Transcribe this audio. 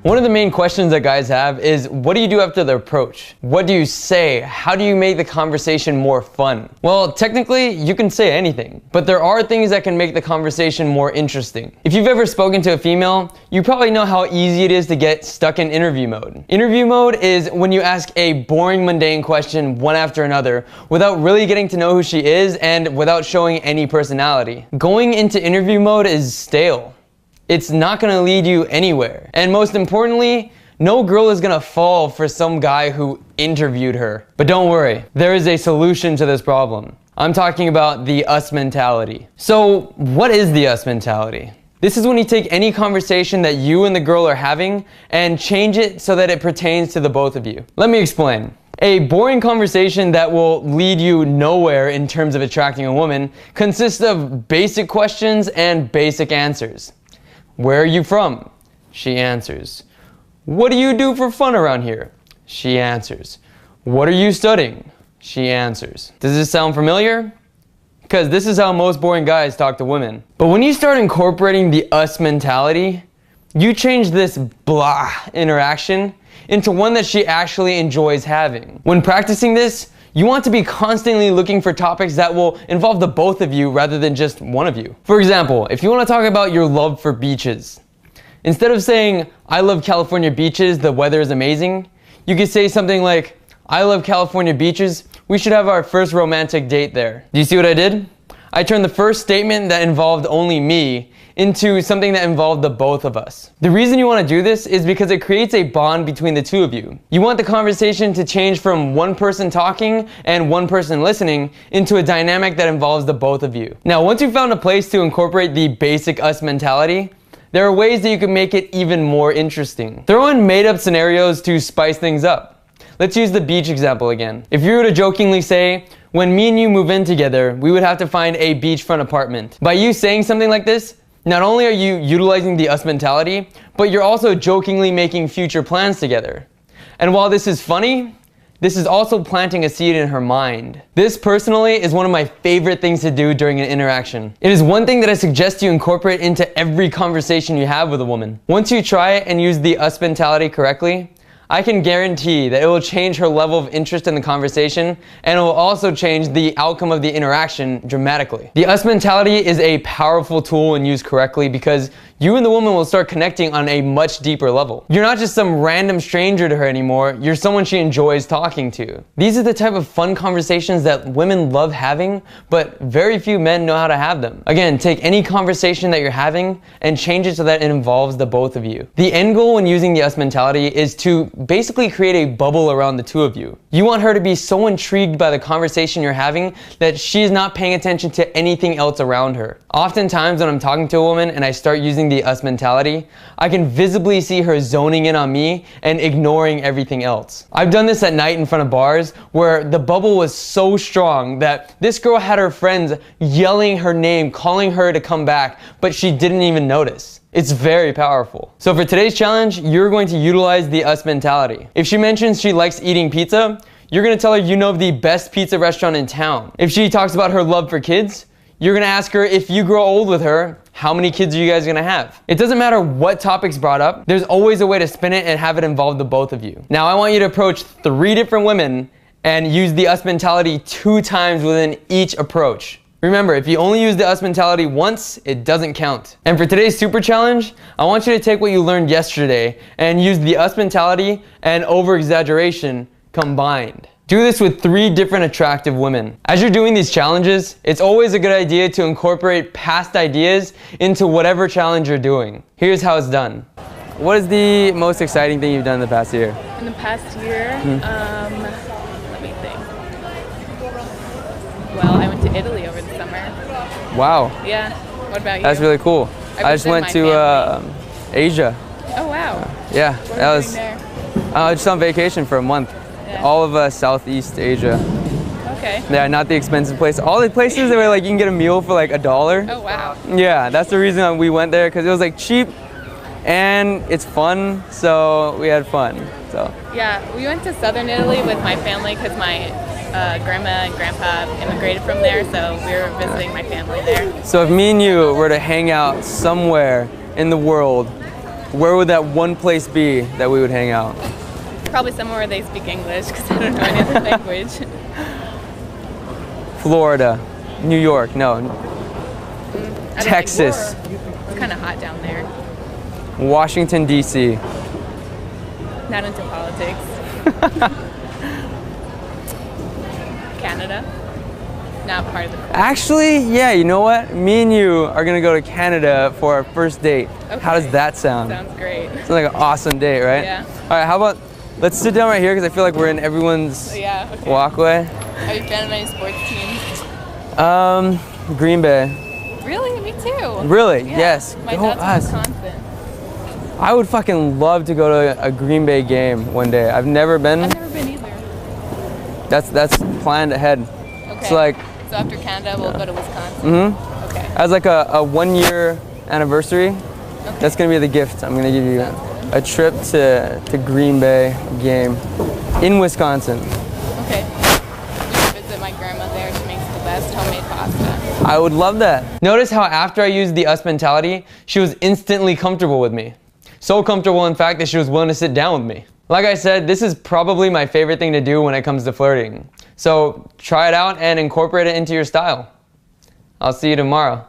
One of the main questions that guys have is, what do you do after the approach? What do you say? How do you make the conversation more fun? Well, technically, you can say anything, but there are things that can make the conversation more interesting. If you've ever spoken to a female, you probably know how easy it is to get stuck in interview mode. Interview mode is when you ask a boring, mundane question one after another without really getting to know who she is and without showing any personality. Going into interview mode is stale. It's not going to lead you anywhere. And most importantly, no girl is going to fall for some guy who interviewed her. But don't worry, there is a solution to this problem. I'm talking about the us mentality. So what is the us mentality? This is when you take any conversation that you and the girl are having and change it so that it pertains to the both of you. Let me explain. A boring conversation that will lead you nowhere in terms of attracting a woman consists of basic questions and basic answers. Where are you from? She answers. What do you do for fun around here? She answers. What are you studying? She answers. Does this sound familiar? Because this is how most boring guys talk to women. But when you start incorporating the us mentality, you change this blah interaction into one that she actually enjoys having. When practicing this, you want to be constantly looking for topics that will involve the both of you rather than just one of you. For example, if you want to talk about your love for beaches, instead of saying, I love California beaches, the weather is amazing, you could say something like, I love California beaches, we should have our first romantic date there. Do you see what I did? I turned the first statement that involved only me into something that involved the both of us. The reason you want to do this is because it creates a bond between the two of you. You want the conversation to change from one person talking and one person listening into a dynamic that involves the both of you. Now, once you've found a place to incorporate the basic us mentality, there are ways that you can make it even more interesting. Throw in made-up scenarios to spice things up. Let's use the beach example again. If you were to jokingly say, when me and you move in together, we would have to find a beachfront apartment. By you saying something like this, not only are you utilizing the us mentality, but you're also jokingly making future plans together. And while this is funny, this is also planting a seed in her mind. This personally is one of my favorite things to do during an interaction. It is one thing that I suggest you incorporate into every conversation you have with a woman. Once you try it and use the us mentality correctly, I can guarantee that it will change her level of interest in the conversation, and it will also change the outcome of the interaction dramatically. The us mentality is a powerful tool when used correctly because you and the woman will start connecting on a much deeper level. You're not just some random stranger to her anymore, you're someone she enjoys talking to. These are the type of fun conversations that women love having, but very few men know how to have them. Again, take any conversation that you're having and change it so that it involves the both of you. The end goal when using the us mentality is to basically create a bubble around the two of you. You want her to be so intrigued by the conversation you're having that she's not paying attention to anything else around her. Oftentimes when I'm talking to a woman and I start using the us mentality, I can visibly see her zoning in on me and ignoring everything else. I've done this at night in front of bars where the bubble was so strong that this girl had her friends yelling her name, calling her to come back, but she didn't even notice. It's very powerful. So for today's challenge, you're going to utilize the us mentality. If she mentions she likes eating pizza, you're going to tell her you know of the best pizza restaurant in town. If she talks about her love for kids, you're going to ask her if you grow old with her, how many kids are you guys going to have? It doesn't matter what topic's brought up, there's always a way to spin it and have it involve the both of you. Now I want you to approach 3 different women and use the us mentality 2 times within each approach. Remember, if you only use the us mentality once, it doesn't count. And for today's super challenge, I want you to take what you learned yesterday and use the us mentality and over-exaggeration combined. Do this with 3 different attractive women. As you're doing these challenges, it's always a good idea to incorporate past ideas into whatever challenge you're doing. Here's how it's done. What is the most exciting thing you've done in the past year? In the past year? Let me think. Well, I went to Italy over the summer. Wow. Yeah. What about you? That's really cool. I just went to Asia. Oh, wow. Yeah. What that were you was doing there? just on vacation for a month. Yeah. All of Southeast Asia. Okay. Yeah, not the expensive place. All the places that were like you can get a meal for like $1. Oh, wow. Yeah, that's the reason we went there, because it was like cheap and it's fun, so we had fun. So Yeah, we went to southern Italy with my family because my grandma and grandpa immigrated from there, so we were visiting my family there. So if me and you were to hang out somewhere in the world, where would that one place be that we would hang out? Probably somewhere where they speak English because I don't know any other language. Florida, New York, no. I don't Texas, think it's kind of hot down there. Washington, D.C. Not into politics. Canada. Not part of the culture. Actually, yeah, you know what? Me and you are gonna go to Canada for our first date. How does Okay. that sound? Sounds great. Sounds like an awesome date, right? Yeah. All right, how about, let's sit down right here because I feel like we're in everyone's Yeah, okay. walkway. Are you a fan of any sports teams? Green Bay. Really? Me too. Really? Yeah. Yes. My Go dad's us. from Wisconsin. I would fucking love to go to a Green Bay game one day. I've never been. I've never been either. That's planned ahead. Okay. So like, So after Canada, we'll go to Wisconsin. mm-hmm. Okay. As like a 1 year anniversary, Okay. that's gonna be the gift. I'm gonna give you Sounds good. a trip to Green Bay game in Wisconsin. Okay. We should visit my grandma there. She makes the best homemade pasta. I would love that. Notice how after I used the us mentality, she was instantly comfortable with me. So comfortable, in fact, that she was willing to sit down with me. Like I said, this is probably my favorite thing to do when it comes to flirting. So try it out and incorporate it into your style. I'll see you tomorrow.